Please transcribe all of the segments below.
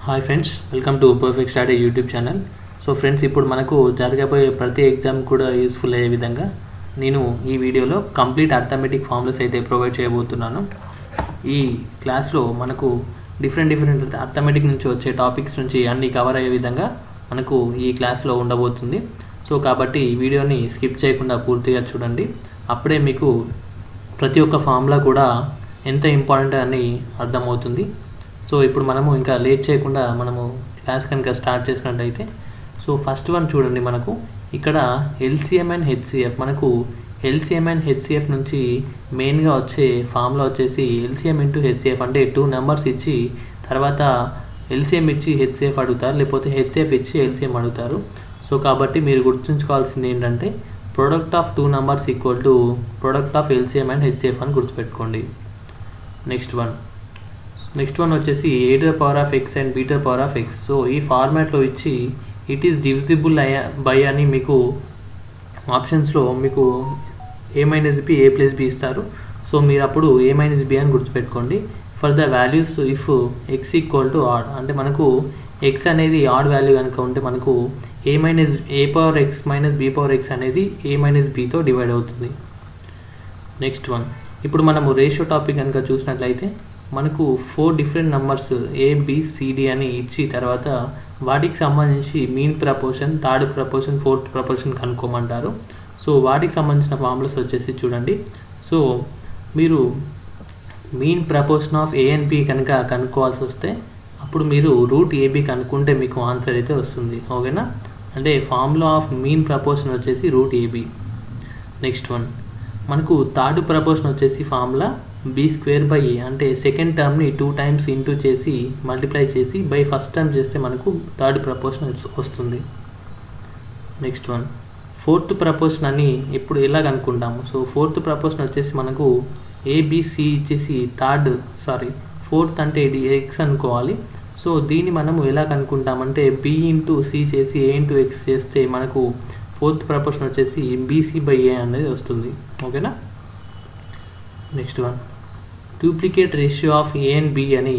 Hi friends, welcome to perfect study YouTube channel. So friends, ఇప్పుడు మనకు జరగబోయే ప్రతి ఎగ్జామ్ కూడా యూస్ఫుల్ అయ్యే విధంగా నేను ఈ వీడియోలో కంప్లీట్ అర్థమెటిక్ ఫార్ములాస్ అయితే ప్రొవైడ్ చేయబోతున్నాను. ఈ క్లాస్లో మనకు డిఫరెంట్ అర్థమెటిక్ నుంచి వచ్చే టాపిక్స్ నుంచి అన్నీ కవర్ అయ్యే విధంగా మనకు ఈ క్లాస్లో ఉండబోతుంది. సో కాబట్టి ఈ వీడియోని స్కిప్ చేయకుండా పూర్తిగా చూడండి. అప్పుడే మీకు ప్రతి ఒక్క ఫార్ములా కూడా ఎంత ఇంపార్టెంట్ అని అర్థమవుతుంది. సో ఇప్పుడు మనము ఇంకా లేట్ చేయకుండా మనము క్లాస్ కనుక స్టార్ట్ చేసినట్టయితే, సో ఫస్ట్ వన్ చూడండి. మనకు ఇక్కడ ఎల్సిఎం అండ్ హెచ్సిఎఫ్, మనకు ఎల్సిఎం అండ్ హెచ్సిఎఫ్ నుంచి మెయిన్గా వచ్చే ఫార్ములా వచ్చేసి ఎల్సిఎం ఇంటూ హెచ్సిఎఫ్. అంటే 2 నెంబర్స్ ఇచ్చి తర్వాత ఎల్సిఎం ఇచ్చి హెచ్సిఎఫ్ అడుగుతారు, లేకపోతే హెచ్సిఎఫ్ ఇచ్చి ఎల్సిఎం అడుగుతారు. సో కాబట్టి మీరు గుర్తుంచుకోవాల్సింది ఏంటంటే product of 2 numbers equal to product of LCM and HCF అని గుర్తుపెట్టుకోండి. నెక్స్ట్ వన్ వచ్చేసి a to the power of x and b to the power of x. So ఈ ఫార్మాట్లో ఇచ్చి ఇట్ ఈస్ డివిజిబుల్ బై అని మీకు ఆప్షన్స్లో మీకు a minus b a plus b ఇస్తారు. సో మీరు అప్పుడు a మైనస్ b అని గుర్తుపెట్టుకోండి. For the values if x equal to odd, అంటే మనకు x అనేది ఆడ్ వాల్యూ కనుక ఉంటే మనకు a power x minus b power x అనేది a మైనస్ bతో డివైడ్ అవుతుంది. నెక్స్ట్ వన్, ఇప్పుడు మనము రేషియో టాపిక్ కనుక చూసినట్లయితే మనకు 4 డిఫరెంట్ నెంబర్స్ ABCD అని ఇచ్చి తర్వాత వాటికి సంబంధించి mean proportion, third proportion, fourth proportion కనుక్కోమంటారు. సో వాటికి సంబంధించిన ఫార్ములాస్ వచ్చేసి చూడండి. సో మీరు mean proportion of A and B కనుక కనుక్కోవాల్సి వస్తే అప్పుడు మీరు రూట్ AB కనుక్కుంటే మీకు ఆన్సర్ అయితే వస్తుంది. ఓకేనా? అంటే ఫార్ములా ఆఫ్ మీన్ ప్రపోర్షన్ వచ్చేసి రూట్ AB. నెక్స్ట్ వన్, మనకు థర్డ్ ప్రపోర్షన్ వచ్చేసి ఫార్ములా b²/a, అంటే సెకండ్ టర్మ్ని 2 టైమ్స్ ఇంటూ చేసి మల్టిప్లై చేసి బై ఫస్ట్ టర్మ్ చేస్తే మనకు థర్డ్ ప్రపోర్షన్ వస్తుంది. నెక్స్ట్ వన్, ఫోర్త్ ప్రపోర్షన్ అని ఇప్పుడు ఎలా కనుక్కుంటాము? సో ఫోర్త్ ప్రపోర్షన్ వచ్చేసి మనకు ABC ఇచ్చేసి ఫోర్త్ అంటే ఇది x అనుకోవాలి. సో దీన్ని మనము ఎలా కనుక్కుంటామంటే b ఇంటూ c చేసి a ఇంటూ x చేస్తే మనకు ఫోర్త్ ప్రపోర్షన్ వచ్చేసి BC/a అనేది వస్తుంది. ఓకేనా? Next one, duplicate ratio of A and B అని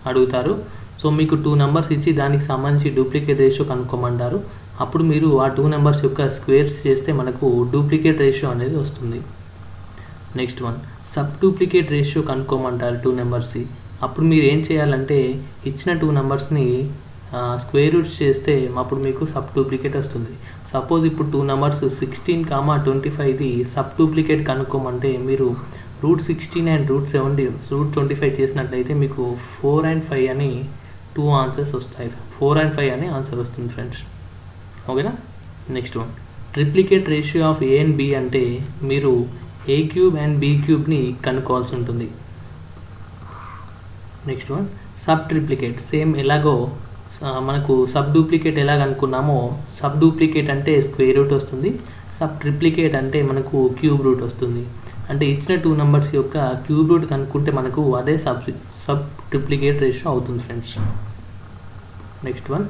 అడుగుతారు. సో మీకు 2 నెంబర్స్ ఇచ్చి దానికి సంబంధించి డూప్లికేట్ రేషియో కనుక్కోమంటారు. అప్పుడు మీరు ఆ 2 నెంబర్స్ యొక్క స్క్వేర్స్ చేస్తే మనకు డూప్లికేట్ రేషియో అనేది వస్తుంది. Next one, sub duplicate ratio కనుక్కోమంటారు 2 నెంబర్స్కి. అప్పుడు మీరు ఏం చేయాలంటే ఇచ్చిన 2 నెంబర్స్ని స్క్వేర్ రూట్స్ చేస్తే అప్పుడు మీకు సబ్ డూప్లికేట్ వస్తుంది. సపోజ్ ఇప్పుడు 2 నెంబర్స్ 16, 25ది సబ్ డూప్లికేట్ కనుక్కోమంటే మీరు రూట్ 16 అండ్ రూట్ 25 చేసినట్లయితే మీకు 4 and 5 అని 2 ఆన్సర్స్ వస్తాయి. 4 and 5 అని ఆన్సర్ వస్తుంది ఫ్రెండ్స్. ఓకేనా? Next one, triplicate ratio of A and B అంటే మీరు A³ అండ్ B³ కనుక్కోవాల్సి ఉంటుంది. Next one, sub triplicate same ఎలాగో మనకు సబ్ డూప్లికేట్ ఎలా కనుక్కున్నామో సబ్ డూప్లికేట్ అంటే స్క్వేర్ రూట్ వస్తుంది, సబ్ ట్రిప్లికేట్ అంటే మనకు క్యూబ్ రూట్ వస్తుంది. అంటే ఇచ్చిన 2 నెంబర్స్ యొక్క క్యూబ్ రూట్ కనుక్కుంటే మనకు అదే సబ్ ట్రిప్లికేట్ రేషియో అవుతుంది friends. Next one,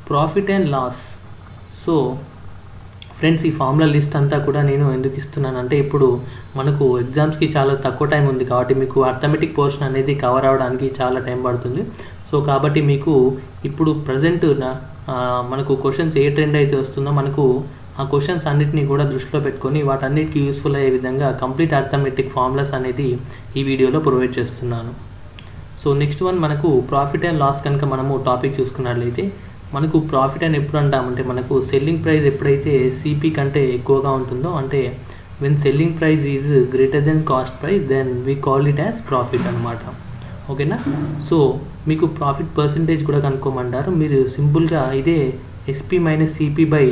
profit and loss. So friends, ఈ ఫార్ములా లిస్ట్ అంతా కూడా నేను ఎందుకు ఇస్తున్నానంటే ఇప్పుడు మనకు ఎగ్జామ్స్కి చాలా తక్కువ టైం ఉంది కాబట్టి మీకు అర్థమెటిక్ పోర్షన్ అనేది కవర్ అవ్వడానికి చాలా టైం పడుతుంది. సో కాబట్టి మీకు ఇప్పుడు ప్రజెంట్ మనకు క్వశ్చన్స్ ఏ ట్రెండ్ అయితే వస్తుందో మనకు ఆ క్వశ్చన్స్ అన్నిటినీ కూడా దృష్టిలో పెట్టుకొని వాటన్నిటికీ యూస్ఫుల్ అయ్యే విధంగా కంప్లీట్ అర్థమెటిక్ ఫార్ములాస్ అనేది ఈ వీడియోలో ప్రొవైడ్ చేస్తున్నాను. సో నెక్స్ట్ వన్, మనకు ప్రాఫిట్ అండ్ లాస్ కనుక మనము టాపిక్ చూసుకున్నట్లయితే మనకు ప్రాఫిట్ అని ఎప్పుడు అంటామంటే మనకు సెల్లింగ్ ప్రైస్ ఎప్పుడైతే సిపి కంటే ఎక్కువగా ఉంటుందో, అంటే when selling price is greater than cost price then we call it as profit అనమాట. ఓకేనా? సో మీకు ప్రాఫిట్ పర్సంటేజ్ కూడా కనుక్కోమంటారు. మీరు సింపుల్గా ఇదే SP minus CP by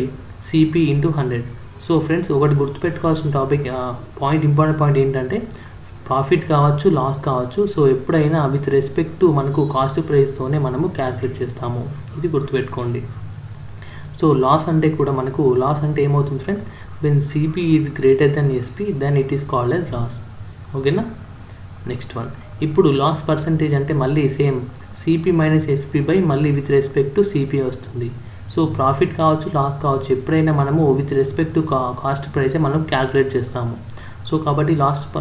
CP into 100. So friends, ఒకటి గుర్తుపెట్టుకోవాల్సిన ఇంపార్టెంట్ పాయింట్ ఏంటంటే ప్రాఫిట్ కావచ్చు, లాస్ కావచ్చు, సో ఎప్పుడైనా విత్ రెస్పెక్ట్ టు మనకు కాస్ట్ ప్రైస్తోనే మనము క్యాల్కులేట్ చేస్తాము. ఇది గుర్తుపెట్టుకోండి. సో లాస్ అంటే కూడా మనకు లాస్ అంటే ఏమవుతుంది friends, when CP is greater than SP then it is called as loss. ఓకేనా? నెక్స్ట్ వన్, ఇప్పుడు లాస్ పర్సంటేజ్ అంటే మళ్ళీ same CP minus SP by మళ్ళీ విత్ రెస్పెక్ట్ టు సిపి వస్తుంది. సో ప్రాఫిట్ కావచ్చు, లాస్ కావచ్చు, ఎప్పుడైనా మనము విత్ రెస్పెక్ట్ టు కాస్ట్ ప్రైసే మనం క్యాల్కులేట్ చేస్తాము. సో కాబట్టి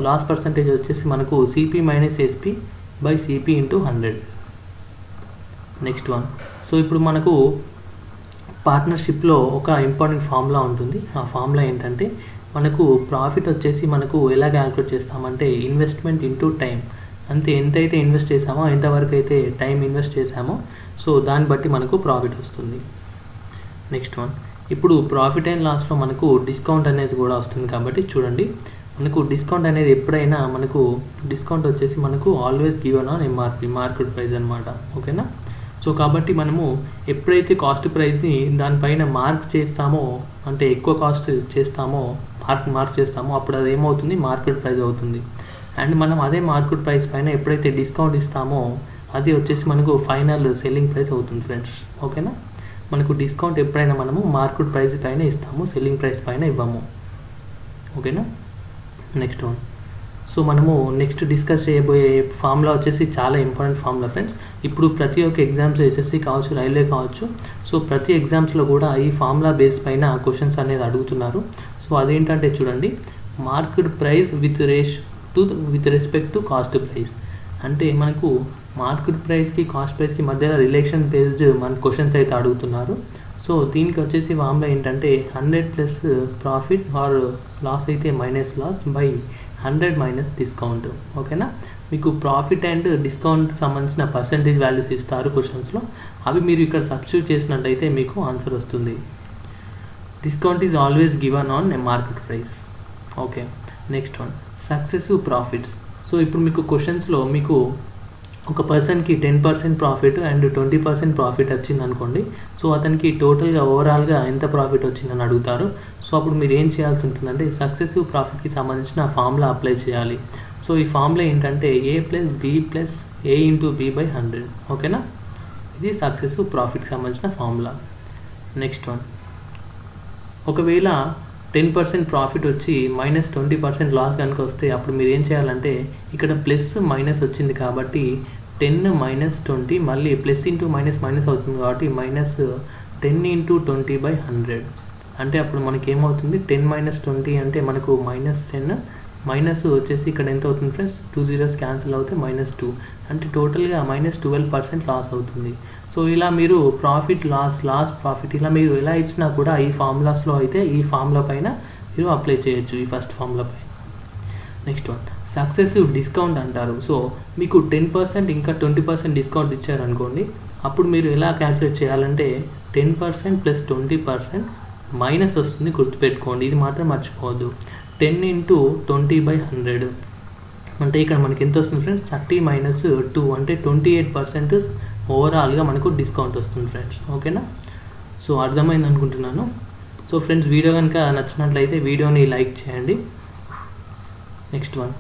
లాస్ పర్సంటేజ్ వచ్చేసి మనకు CP minus SP by CP into 100. Next one. So ఇప్పుడు మనకు పార్ట్నర్షిప్లో ఒక ఇంపార్టెంట్ ఫార్ములా ఉంటుంది. ఆ ఫార్ములా ఏంటంటే మనకు ప్రాఫిట్ వచ్చేసి మనకు ఎలా క్యాలిక్యులేట్ చేస్తామంటే ఇన్వెస్ట్మెంట్ ఇంటూ టైం. అంతే, ఎంతైతే ఇన్వెస్ట్ చేసామో, ఎంతవరకు అయితే టైం ఇన్వెస్ట్ చేసామో, సో దాన్ని బట్టి మనకు ప్రాఫిట్ వస్తుంది. Next one. ఇప్పుడు ప్రాఫిట్ అండ్ లాస్లో మనకు డిస్కౌంట్ అనేది కూడా వస్తుంది. కాబట్టి చూడండి, మనకు డిస్కౌంట్ అనేది ఎప్పుడైనా మనకు డిస్కౌంట్ వచ్చేసి మనకు always given on MRP, market price అనమాట. ఓకేనా. సో కాబట్టి మనము ఎప్పుడైతే కాస్ట్ ప్రైస్ని దానిపైన మార్క్ చేస్తామో, అంటే ఎక్కువ కాస్ట్ చేస్తామో, మార్క్ చేస్తామో, అప్పుడు అది ఏమవుతుంది, మార్కెట్ ప్రైస్ అవుతుంది. అండ్ మనం అదే మార్కెట్ ప్రైస్ పైన ఎప్పుడైతే డిస్కౌంట్ ఇస్తామో అది వచ్చేసి మనకు ఫైనల్ సెల్లింగ్ ప్రైస్ అవుతుంది ఫ్రెండ్స్. ఓకేనా. మనకు డిస్కౌంట్ ఎప్పుడైనా మనము మార్కెట్ ప్రైస్ పైన ఇస్తాము, సెల్లింగ్ ప్రైస్ పైన ఇవ్వము. ఓకేనా. Next one. సో మనము నెక్స్ట్ డిస్కస్ చేయబోయే ఫార్ములా వచ్చేసి చాలా ఇంపార్టెంట్ ఫార్ములా ఫ్రెండ్స్. ఇప్పుడు ప్రతి ఒక్క ఎగ్జామ్స్ ఎస్ఎస్సి కావచ్చు, రైల్వే కావచ్చు, సో ప్రతి ఎగ్జామ్స్లో కూడా ఈ ఫార్ములా బేస్ పైన క్వశ్చన్స్ అనేది అడుగుతున్నారు. సో అదేంటంటే చూడండి, market price with respect to cost price. అంటే మనకు మార్కెట్ ప్రైస్కి కాస్ట్ ప్రైస్కి మధ్యలో రిలేషన్ బేస్డ్ మన క్వశ్చన్స్ అయితే అడుగుతున్నారు. సో దీనికి వచ్చేసి ఫార్ములా ఏంటంటే 100 ప్లస్ ప్రాఫిట్ ఆర్ లాస్ అయితే minus loss by 100 minus discount. ఓకేనా. మీకు ప్రాఫిట్ అండ్ డిస్కౌంట్ సంబంధించిన పర్సంటేజ్ వాల్యూస్ ఇస్తారు క్వశ్చన్స్లో, అవి మీరు ఇక్కడ సబ్స్టిట్యూట్ చేసినట్టయితే మీకు ఆన్సర్ వస్తుంది. Discount is always given on a market price. Okay. Next one, successive profits. So ఇప్పుడు మీకు క్వశ్చన్స్లో మీకు ఒక పర్సన్కి 10% ప్రాఫిట్ అండ్ 20% ప్రాఫిట్ వచ్చింది అనుకోండి. సో అతనికి టోటల్గా ఓవరాల్గా ఎంత ప్రాఫిట్ వచ్చిందని అడుగుతారు. సో అప్పుడు మీరు ఏం చేయాల్సి ఉంటుందంటే సక్సెసివ్ ప్రాఫిట్కి సంబంధించిన ఫార్ములా అప్లై చేయాలి. సో ఈ ఫార్ములా ఏంటంటే A plus B plus A into B by 100. ఓకేనా. ఇది సక్సెసివ్ ప్రాఫిట్కి సంబంధించిన ఫార్ములా. నెక్స్ట్ వన్, ఒకవేళ 10% ప్రాఫిట్ వచ్చి మైనస్ 20% లాస్ కనుక వస్తే అప్పుడు మీరు ఏం చేయాలంటే ఇక్కడ ప్లస్ మైనస్ వచ్చింది కాబట్టి 10 మైనస్ 20, మళ్ళీ ప్లస్ ఇంటూ మైనస్ మైనస్ అవుతుంది కాబట్టి మైనస్ 10 ఇంటూ 20 బై 100. అంటే అప్పుడు మనకి ఏమవుతుంది, 10 మైనస్ 20 అంటే మనకు మైనస్ 10, మైనస్ వచ్చేసి ఇక్కడ ఎంత అవుతుంది ఫ్రెండ్స్, 2 zeros క్యాన్సిల్ అవుతే -2, అంటే టోటల్గా -12% లాస్ అవుతుంది. సో ఇలా మీరు ప్రాఫిట్ లాస్ ప్రాఫిట్ ఇలా మీరు ఎలా ఇచ్చినా కూడా ఈ ఫార్ములాస్లో అయితే ఈ ఫార్ములా పైన మీరు అప్లై చేయొచ్చు, ఈ ఫస్ట్ ఫార్ములా పైన. నెక్స్ట్ వన్, సక్సెసివ్ డిస్కౌంట్ అంటారు. సో మీకు 10% ఇంకా 20% డిస్కౌంట్ ఇచ్చారనుకోండి, అప్పుడు మీరు ఎలా క్యాల్కులేట్ చేయాలంటే 10% ప్లస్ 20% మైనస్ వస్తుంది, గుర్తుపెట్టుకోండి, ఇది మాత్రం మర్చిపోవద్దు. 10 ఇంటూ 20 బై 100 అంటే ఇక్కడ మనకి ఎంత వస్తుంది ఫ్రెండ్స్, 30 మైనస్ 2 అంటే 28% ఓవరాల్గా మనకు డిస్కౌంట్ వస్తుంది ఫ్రెండ్స్. ఓకేనా. సో అర్థమైంది అనుకుంటున్నాను. సో ఫ్రెండ్స్, వీడియో కనుక నచ్చినట్లయితే వీడియోని లైక్ చేయండి. నెక్స్ట్ వన్,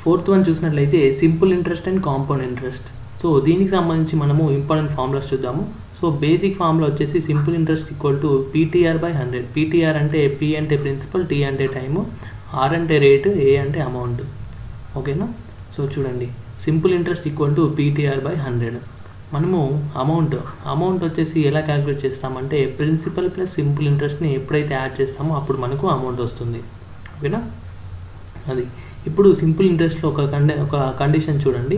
ఫోర్త్ వన్ చూసినట్లయితే simple interest and compound interest. So దీనికి సంబంధించి మనము ఇంపార్టెంట్ ఫార్ములాస్ చూద్దాము. సో బేసిక్ ఫార్ములా వచ్చేసి simple interest equal to PTR by 100. PTR అంటే పి అంటే ప్రిన్సిపల్, టీ అంటే టైము, ఆర్ అంటే రేటు, ఏ అంటే అమౌంట్. ఓకేనా. సో చూడండి, simple interest equal to PTR by 100. మనము అమౌంట్ వచ్చేసి ఎలా క్యాలిక్యులేట్ చేస్తామంటే ప్రిన్సిపల్ ప్లస్ సింపుల్ ఇంట్రెస్ట్ని ఎప్పుడైతే యాడ్ చేస్తామో అప్పుడు మనకు అమౌంట్ వస్తుంది. ఓకేనా. అది ఇప్పుడు సింపుల్ ఇంట్రెస్ట్లో ఒక కండిషన్ చూడండి,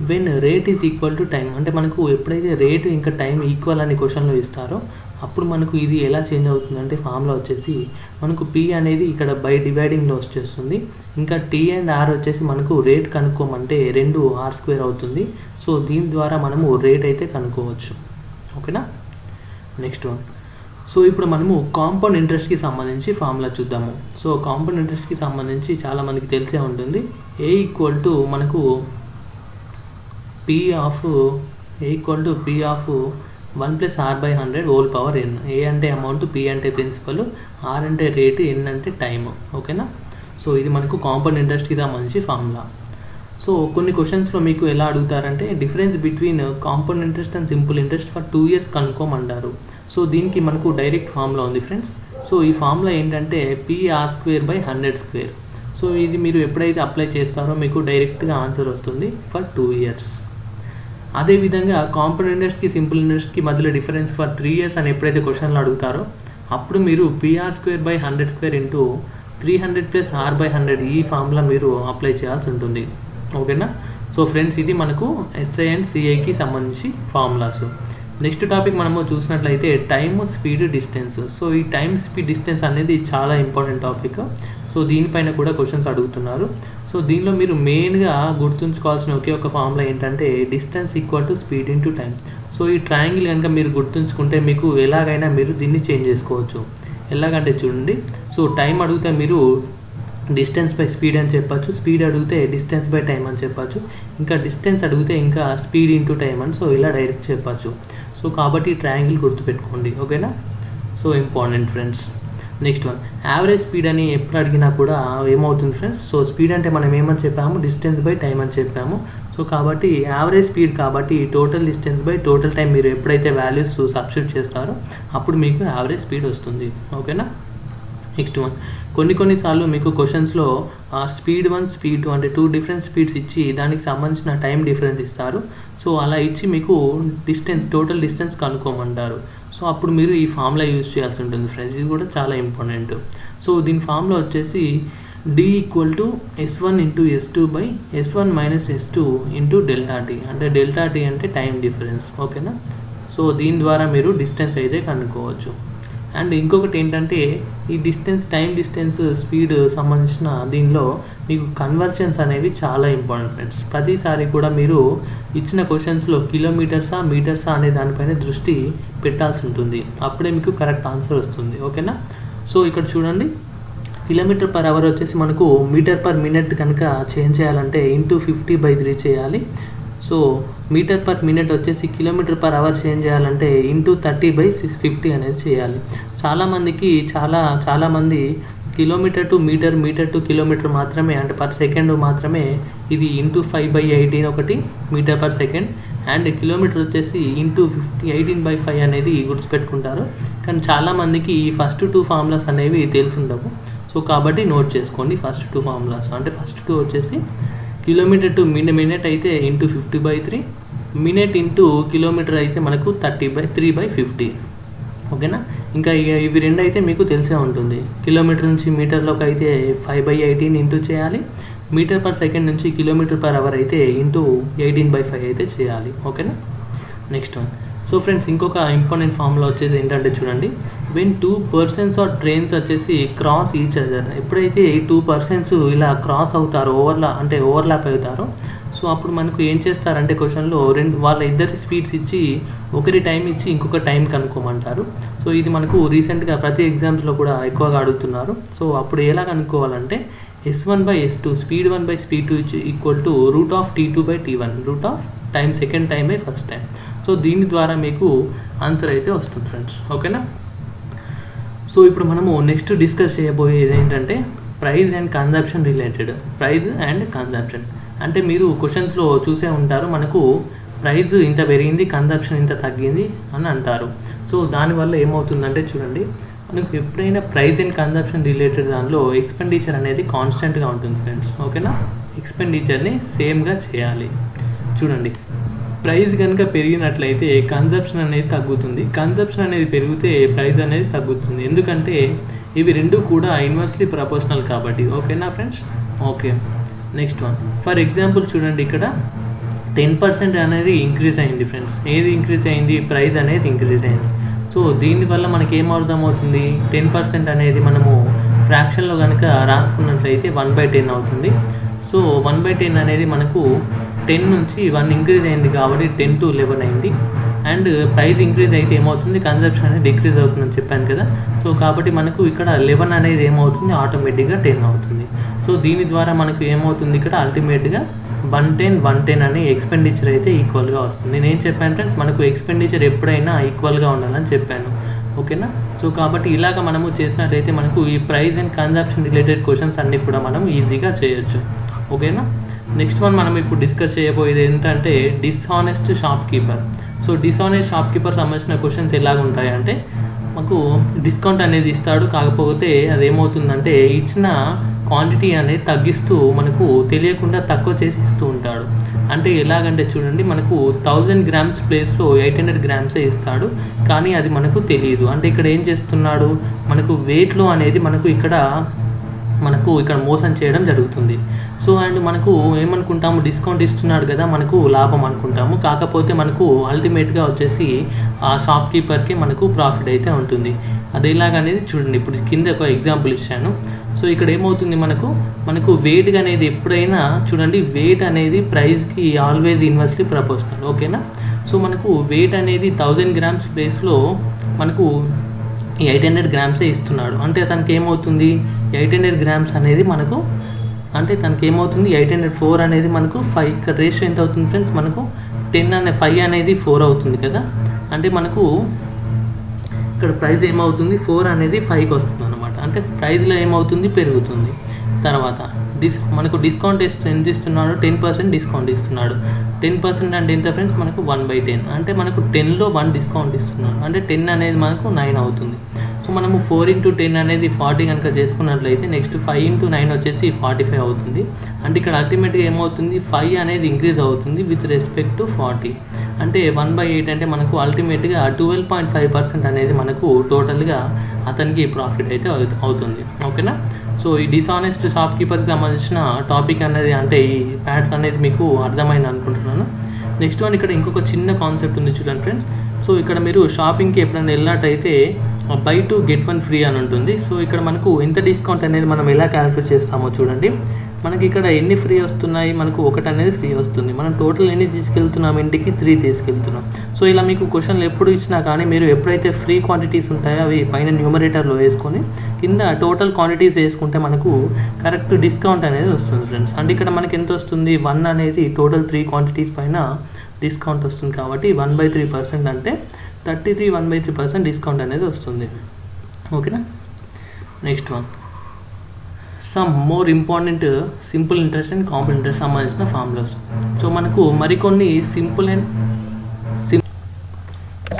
when rate is equal to time. అంటే మనకు ఎప్పుడైతే రేటు ఇంకా టైం ఈక్వల్ అని క్వశ్చన్లో ఇస్తారో అప్పుడు మనకు ఇది ఎలా చేంజ్ అవుతుందంటే ఫార్ములా వచ్చేసి మనకు పి అనేది ఇక్కడ బై డివైడింగ్లో వచ్చేస్తుంది, ఇంకా టీ అండ్ ఆర్ వచ్చేసి మనకు రేట్ కనుక్కోమంటే 2r² అవుతుంది. సో దీని ద్వారా మనము రేట్ అయితే కనుక్కోవచ్చు. ఓకేనా. నెక్స్ట్ వన్, సో ఇప్పుడు మనము కాంపౌండ్ ఇంట్రెస్ట్కి సంబంధించి ఫార్ములా చూద్దాము. సో కాంపౌండ్ ఇంట్రెస్ట్కి సంబంధించి చాలా మనకి తెలిసే ఉంటుంది. ఏ ఈక్వల్ టు మనకు P of 1 plus r by 100 whole power n. ఏ అంటే అమౌంట్, P అంటే ప్రిన్సిపల్, R అంటే రేటు, N అంటే టైము. ఓకేనా. సో ఇది మనకు కాంపౌండ్ ఇంట్రెస్ట్కి సంబంధించి ఫార్ములా. సో కొన్ని క్వశ్చన్స్లో మీకు ఎలా అడుగుతారంటే difference between compound interest and simple interest for 2 years కనుక్కోమంటారు. సో దీనికి మనకు డైరెక్ట్ ఫార్ములా ఉంది ఫ్రెండ్స్. సో ఈ ఫార్ములా ఏంటంటే PR² బై 100². సో ఇది మీరు ఎప్పుడైతే అప్లై చేస్తారో మీకు డైరెక్ట్గా ఆన్సర్ వస్తుంది ఫర్ 2 years. అదేవిధంగా కాంపౌండ్ ఇంట్రెస్ట్కి సింపుల్ ఇంట్రెస్ట్కి మధ్యలో డిఫరెన్స్ ఫర్ 3 years అని ఎప్పుడైతే క్వశ్చన్లు అడుగుతారో అప్పుడు మీరు PR² by 100² into 300 plus r by 100 ఈ ఫార్ములా మీరు అప్లై చేయాల్సి ఉంటుంది. ఓకేనా. సో ఫ్రెండ్స్ ఇది మనకు ఎస్ఐ అండ్ సిఐకి సంబంధించి ఫార్ములాస్. నెక్స్ట్ టాపిక్ మనము చూసినట్లయితే టైమ్, స్పీడ్, డిస్టెన్స్. సో ఈ టైమ్, స్పీడ్, డిస్టెన్స్ అనేది చాలా ఇంపార్టెంట్ టాపిక్. సో దీనిపైన కూడా క్వశ్చన్స్ అడుగుతున్నారు. సో దీనిలో మీరు మెయిన్గా గుర్తుంచుకోవాల్సిన ఒకే ఒక ఫార్ములా ఏంటంటే distance equal to speed into time. So ఈ ట్రయాంగిల్ కనుక మీరు గుర్తుంచుకుంటే మీకు ఎలాగైనా మీరు దీన్ని చేంజ్ చేసుకోవచ్చు. ఎలాగంటే చూడండి, సో టైం అడిగితే మీరు డిస్టెన్స్ బై స్పీడ్ అని చెప్పచ్చు, స్పీడ్ అడిగితే డిస్టెన్స్ బై టైం అని చెప్పచ్చు, ఇంకా డిస్టెన్స్ అడిగితే ఇంకా స్పీడ్ ఇంటూ టైం అని సో ఇలా డైరెక్ట్ చెప్పచ్చు. సో కాబట్టి ట్రయాంగిల్ గుర్తుపెట్టుకోండి, ఓకేనా. So important friends. Next one, average speed అని ఎప్పుడు అడిగినా కూడా ఏమవుతుంది ఫ్రెండ్స్, సో స్పీడ్ అంటే మనం ఏమని చెప్పాము, డిస్టెన్స్ బై టైం అని చెప్పాము. సో కాబట్టి యావరేజ్ స్పీడ్ కాబట్టి total distance by total time మీరు ఎప్పుడైతే వాల్యూస్ సబ్స్టిట్యూట్ చేస్తారో అప్పుడు మీకు యావరేజ్ స్పీడ్ వస్తుంది, ఓకేనా. నెక్స్ట్ వన్, కొన్నిసార్లు మీకు క్వశ్చన్స్లో స్పీడ్ 1, స్పీడ్ 2 అంటే 2 డిఫరెంట్ స్పీడ్స్ ఇచ్చి దానికి సంబంధించిన టైం డిఫరెన్స్ ఇస్తారు. సో అలా ఇచ్చి మీకు డిస్టెన్స్, టోటల్ డిస్టెన్స్ కనుక్కోమంటారు. సో అప్పుడు మీరు ఈ ఫార్ములా యూజ్ చేయాల్సి ఉంటుంది ఫ్రెండ్స్, ఇది కూడా చాలా ఇంపార్టెంట్. సో దీని ఫార్ములా వచ్చేసి D equal to S1 into S2 by S1 minus S2 into delta T. అంటే డెల్టా టీ అంటే టైం డిఫరెన్స్, ఓకేనా. సో దీని ద్వారా మీరు డిస్టెన్స్ అయితే కనుక్కోవచ్చు. అండ్ ఇంకొకటి ఏంటంటే ఈ డిస్టెన్స్, టైం డిస్టెన్స్, స్పీడ్ సంబంధించిన దీనిలో మీకు కన్వర్జన్స్ అనేవి చాలా ఇంపార్టెంట్ ఫ్రెండ్స్. ప్రతిసారి కూడా మీరు ఇచ్చిన క్వశ్చన్స్లో కిలోమీటర్సా మీటర్సా అనే దానిపైన దృష్టి పెట్టాల్సి ఉంటుంది, అప్పుడే మీకు కరెక్ట్ ఆన్సర్ వస్తుంది, ఓకేనా. సో ఇక్కడ చూడండి, కిలోమీటర్ పర్ అవర్ వచ్చేసి మనకు మీటర్ పర్ మినిట్ కనుక చేంజ్ చేయాలంటే ఇంటూ 50/3 చేయాలి. సో మీటర్ పర్ మినిట్ వచ్చేసి కిలోమీటర్ పర్ అవర్ చేంజ్ చేయాలంటే ఇంటూ 30/50 అనేది చేయాలి. చాలామందికి చాలామంది kilometre to metre, metre to kilometre మాత్రమే అంటే పర్ సెకండ్ మాత్రమే ఇది ఇంటూ 5/18 ఒకటి metre per second, and kilometre వచ్చేసి ఇంటూ 18/5 అనేది గుర్తుపెట్టుకుంటారు. కానీ చాలామందికి ఈ ఫస్ట్ 2 ఫార్ములాస్ అనేవి తెలిసి ఉండవు. సో కాబట్టి నోట్ చేసుకోండి ఫస్ట్ 2 ఫార్ములాస్. అంటే ఫస్ట్ 2 వచ్చేసి కిలోమీటర్ టు మినిట్ అయితే ఇంటూ 50/3, మినిట్ ఇంటూ కిలోమీటర్ అయితే మనకు 30/3/50, ఓకేనా. ఇంకా ఇవి రెండు అయితే మీకు తెలిసే ఉంటుంది. కిలోమీటర్ నుంచి మీటర్లోకి అయితే 5/18 ఇంటూ చేయాలి, మీటర్ పర్ సెకండ్ నుంచి కిలోమీటర్ పర్ అవర్ అయితే ఇంటూ 18/5 అయితే చేయాలి, ఓకేనా. నెక్స్ట్ వన్, సో ఫ్రెండ్స్ ఇంకొక ఇంపార్టెంట్ ఫార్ములా వచ్చేసి ఏంటంటే చూడండి, వెన్ 2 పర్సన్స్ ఆర్ ట్రైన్స్ వచ్చేసి క్రాస్ ఈచ్ అదర్. ఎప్పుడైతే ఈ 2 పర్సన్స్ ఇలా క్రాస్ అవుతారో, ఓవర్లాప్ అవుతారో, సో అప్పుడు మనకు ఏం చేస్తారంటే క్వశ్చన్లో వాళ్ళ ఇద్దరి స్పీడ్స్ ఇచ్చి ఒకరి టైం ఇచ్చి ఇంకొక టైం కనుక్కోమంటారు. సో ఇది మనకు రీసెంట్గా ప్రతి ఎగ్జామ్స్లో కూడా ఎక్కువగా అడుగుతున్నారు. సో అప్పుడు ఎలా కనుక్కోవాలంటే S1/S2, స్పీడ్ 1/స్పీడ్ 2 equal to √T2/T1, root of time second time by first time. So దీని ద్వారా మీకు ఆన్సర్ అయితే వస్తుంది ఫ్రెండ్స్, ఓకేనా. సో ఇప్పుడు మనము నెక్స్ట్ డిస్కస్ చేయబోయేది ఏంటంటే price and consumption related. Price and consumption అంటే మీరు క్వశ్చన్స్లో చూసే ఉంటారు, మనకు ప్రైస్ ఇంత పెరిగింది, కన్జంప్షన్ ఇంత తగ్గింది అని అంటారు. సో దానివల్ల ఏమవుతుందంటే చూడండి, మనకు ఎప్పుడైనా ప్రైస్ అండ్ కన్జంప్షన్ రిలేటెడ్ దానిలో ఎక్స్పెండిచర్ అనేది కాన్స్టెంట్గా ఉంటుంది ఫ్రెండ్స్, ఓకేనా. ఎక్స్పెండిచర్ని సేమ్గా చేయాలి. చూడండి, ప్రైస్ కనుక పెరిగినట్లయితే కన్జంప్షన్ అనేది తగ్గుతుంది, కన్జంప్షన్ అనేది పెరిగితే ప్రైస్ అనేది తగ్గుతుంది. ఎందుకంటే ఇవి రెండు కూడా ఇన్వర్స్లీ ప్రపోర్షనల్ కాబట్టి, ఓకేనా friends. Okay, next one, for example చూడండి, ఇక్కడ 10% అనేది ఇంక్రీజ్ అయింది ఫ్రెండ్స్. ఏది ఇంక్రీజ్ అయింది? ప్రైస్ అనేది ఇంక్రీజ్ అయింది. సో దీనివల్ల మనకి ఏం అర్థమవుతుంది, 10% అనేది మనము ఫ్రాక్షన్లో కనుక రాసుకున్నట్లయితే 1/10 అవుతుంది. సో 1/10 అనేది మనకు 10 నుంచి 1 ఇంక్రీజ్ అయింది కాబట్టి 10 to 11 అయింది. అండ్ ప్రైస్ ఇంక్రీజ్ అయితే ఏమవుతుంది, కన్జంప్షన్ అనేది డిక్రీజ్ అవుతుందని చెప్పాను కదా. సో కాబట్టి మనకు ఇక్కడ 11 అనేది ఏమవుతుంది, ఆటోమేటిక్గా 10 అవుతుంది. సో దీని ద్వారా మనకు ఏమవుతుంది, ఇక్కడ అల్టిమేట్గా 110 అనే ఎక్స్పెండిచర్ అయితే ఈక్వల్గా వస్తుంది. నేను ఏం చెప్పాను ఫ్రెండ్స్, మనకు ఎక్స్పెండిచర్ ఎప్పుడైనా ఈక్వల్గా ఉండాలని చెప్పాను, ఓకేనా. సో కాబట్టి ఇలాగ మనము చేసినట్లయితే మనకు ఈ price and consumption related questions అన్నీ కూడా మనం ఈజీగా చేయొచ్చు, ఓకేనా. నెక్స్ట్ వన్ మనం ఇప్పుడు డిస్కస్ చేయబోయేది ఏంటంటే dishonest shop keeper. So dishonest shop keeper సంబంధించిన క్వశ్చన్స్ ఎలాగ ఉంటాయంటే, మాకు డిస్కౌంట్ అనేది ఇస్తాడు, కాకపోతే అదేమవుతుందంటే ఇచ్చిన క్వాంటిటీ అనేది తగ్గిస్తూ మనకు తెలియకుండా తక్కువ చేసి ఇస్తూ ఉంటాడు. అంటే ఎలాగంటే చూడండి, మనకు 1000 grams ప్లేస్లో 800 grams ఇస్తాడు, కానీ అది మనకు తెలియదు. అంటే ఇక్కడ ఏం చేస్తున్నాడు, మనకు వెయిట్లో అనేది మనకు ఇక్కడ మనకు ఇక్కడ మోసం చేయడం జరుగుతుంది. సో అండ్ మనకు ఏమనుకుంటాము, డిస్కౌంట్ ఇస్తున్నాడు కదా మనకు లాభం అనుకుంటాము. కాకపోతే మనకు అల్టిమేట్గా వచ్చేసి ఆ షాప్కీపర్కి మనకు ప్రాఫిట్ అయితే ఉంటుంది. అది ఎలాగనేది చూడండి. ఇప్పుడు కింద ఒక ఎగ్జాంపుల్ ఇచ్చాను. సో ఇక్కడ ఏమవుతుంది, మనకు వెయిట్ అనేది ఎప్పుడైనా చూడండి, వెయిట్ అనేది ప్రైస్కి ఆల్వేస్ ఇన్వర్స్లీ ప్రపోర్షనల్. ఓకేనా. సో మనకు వెయిట్ అనేది 1000 గ్రామ్స్ ప్లేస్లో మనకు 800 గ్రామ్సే ఇస్తున్నాడు. అంటే తనకి ఏమవుతుంది, 800 గ్రామ్స్ అనేది మనకు, అంటే తనకి ఏమవుతుంది, 804 అనేది మనకు 5. ఇక్కడ రేషియో ఎంత అవుతుంది ఫ్రెండ్స్, మనకు 5 అనేది 4 అవుతుంది కదా. అంటే మనకు ఇక్కడ ప్రైస్ ఏమవుతుంది, 4 అనేది 5కి వస్తుంది అనమాట. అంటే ప్రైస్లో ఏమవుతుంది, పెరుగుతుంది. తర్వాత మనకు డిస్కౌంట్ ఎంత ఇస్తున్నాడు, 10% డిస్కౌంట్ ఇస్తున్నాడు. 10% అంటే ఎంత ఫ్రెండ్స్, మనకు 1/10. అంటే మనకు 10లో 1 డిస్కౌంట్ ఇస్తున్నాడు. అంటే 10 అనేది మనకు 9 అవుతుంది. సో మనము 4 × 10 అనేది 40 కనుక చేసుకున్నట్లయితే నెక్స్ట్ 5 × 9 వచ్చేసి 45 అవుతుంది. అంటే ఇక్కడ అల్టిమేట్గా ఏమవుతుంది, 5 అనేది ఇంక్రీజ్ అవుతుంది విత్ రెస్పెక్ట్ టు 40. అంటే 1/8 అంటే మనకు అల్టిమేట్గా 12.5% అనేది మనకు టోటల్గా అతనికి ప్రాఫిట్ అయితే అవుతుంది. ఓకేనా. సో ఈ డిసానెస్ట్ షాప్కీపర్కి సంబంధించిన టాపిక్ అనేది, అంటే ఈ ప్యాటర్న్ అనేది మీకు అర్థమైంది అనుకుంటున్నాను. నెక్స్ట్ వన్ ఇక్కడ ఇంకొక చిన్న కాన్సెప్ట్ ఉంది చూడండి ఫ్రెండ్స్. సో ఇక్కడ మీరు షాపింగ్కి ఎప్పుడైనా వెళ్ళినట్టయితే బై 2 get 1 ఫ్రీ అని ఉంటుంది. సో ఇక్కడ మనకు ఎంత డిస్కౌంట్ అనేది మనం ఎలా క్యాల్కులేట్ చేస్తామో చూడండి. మనకి ఇక్కడ ఎన్ని ఫ్రీ వస్తున్నాయి, మనకు 1 అనేది ఫ్రీ వస్తుంది. మనం టోటల్ ఎన్ని తీసుకెళ్తున్నాం, ఇంటికి 3 తీసుకెళ్తున్నాం. సో ఇలా మీకు క్వశ్చన్లు ఎప్పుడు ఇచ్చినా కానీ మీరు ఎప్పుడైతే ఫ్రీ క్వాంటిటీస్ ఉంటాయో అవి పైన న్యూమరేటర్లో వేసుకొని కింద టోటల్ క్వాంటిటీస్ వేసుకుంటే మనకు కరెక్ట్ డిస్కౌంట్ అనేది వస్తుంది ఫ్రెండ్స్. అంటే ఇక్కడ మనకి ఎంత వస్తుంది, 1 అనేది టోటల్ 3 క్వాంటిటీస్ పైన డిస్కౌంట్ వస్తుంది. కాబట్టి 1/3% అంటే 33 1/3% డిస్కౌంట్ అనేది వస్తుంది. ఓకేనా. Next one, some more important simple interest and compound interest సంబంధించిన ఫార్ములాస్. సో మనకు మరికొన్ని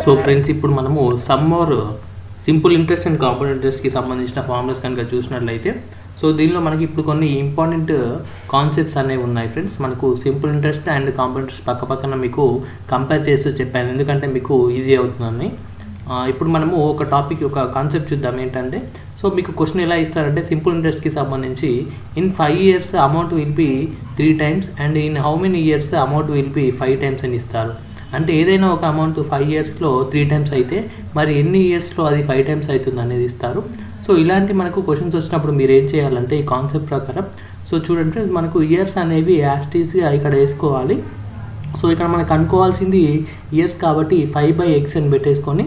సో ఫ్రెండ్స్ ఇప్పుడు మనము some more simple interest and కాంపౌండ్ ఇంట్రెస్ట్కి సంబంధించిన ఫార్ములాస్ కనుక చూసినట్లయితే, సో దీనిలో మనకి ఇప్పుడు కొన్ని ఇంపార్టెంట్ కాన్సెప్ట్స్ అనేవి ఉన్నాయి ఫ్రెండ్స్. మనకు simple interest and compound interest పక్కన మీకు కంపేర్ చేస్తూ చెప్పాను, ఎందుకంటే మీకు ఈజీ అవుతుందని. ఇప్పుడు మనము ఒక కాన్సెప్ట్ చూద్దాం. ఏంటంటే, సో మీకు క్వశ్చన్ ఎలా ఇస్తారంటే, సింపుల్ ఇంట్రెస్ట్కి సంబంధించి in 5 years amount will be 3 times and in how many years amount will be 5 times అని ఇస్తారు. అంటే ఏదైనా ఒక అమౌంట్ 5 yearsలో 3 times అయితే మరి ఎన్ని ఇయర్స్లో అది 5 times అవుతుంది అనేది ఇస్తారు. సో ఇలాంటి మనకు క్వశ్చన్స్ వచ్చినప్పుడు మీరు ఏం చేయాలంటే, ఈ కాన్సెప్ట్ ప్రకారం సో చూడండి ఫ్రెండ్స్, మనకు ఇయర్స్ అనేవి యాస్టీస్గా ఇక్కడ వేసుకోవాలి. సో ఇక్కడ మనకు అనుకోవాల్సింది ఇయర్స్ కాబట్టి 5/x అని పెట్టేసుకొని,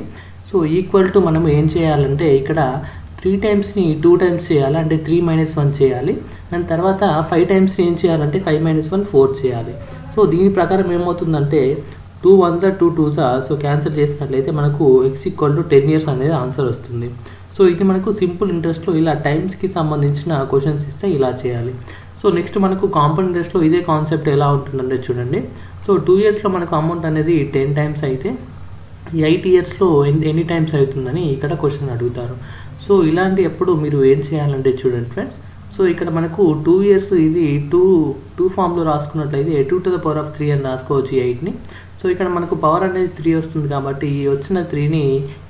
సో ఈక్వల్ టు మనం ఏం చేయాలంటే ఇక్కడ 3 timesని 2 times చేయాలి, అంటే 3 - 1 చేయాలి. దాని తర్వాత 5 timesని ఏం చేయాలంటే 5 - 1 4 చేయాలి. సో దీని ప్రకారం ఏమవుతుందంటే 2 1s 2 2s, సో క్యాన్సిల్ చేసినట్లయితే మనకు x = 10 years అనేది ఆన్సర్ వస్తుంది. సో ఇది మనకు సింపుల్ ఇంట్రెస్ట్లో ఇలా టైమ్స్కి సంబంధించిన క్వశ్చన్స్ ఇస్తే ఇలా చేయాలి. సో నెక్స్ట్ మనకు కాంపౌండ్ ఇంట్రెస్ట్లో ఇదే కాన్సెప్ట్ ఎలా ఉంటుందంటే చూడండి. సో 2 yearsలో మనకు అమౌంట్ అనేది 10 times అయితే 8 yearsలో ఎన్ని టైమ్స్ అవుతుందని ఇక్కడ క్వశ్చన్ అడుగుతారు. సో ఇలాంటి ఎప్పుడు మీరు ఏం చేయాలంటే చూడండి ఫ్రెండ్స్, సో ఇక్కడ మనకు 2 years ఇది 2 ఫామ్లో రాసుకున్నట్లయితే 2⁻³ అని రాసుకోవచ్చు 8ని. సో ఇక్కడ మనకు పవర్ అనేది 3 వస్తుంది కాబట్టి ఈ వచ్చిన 3ని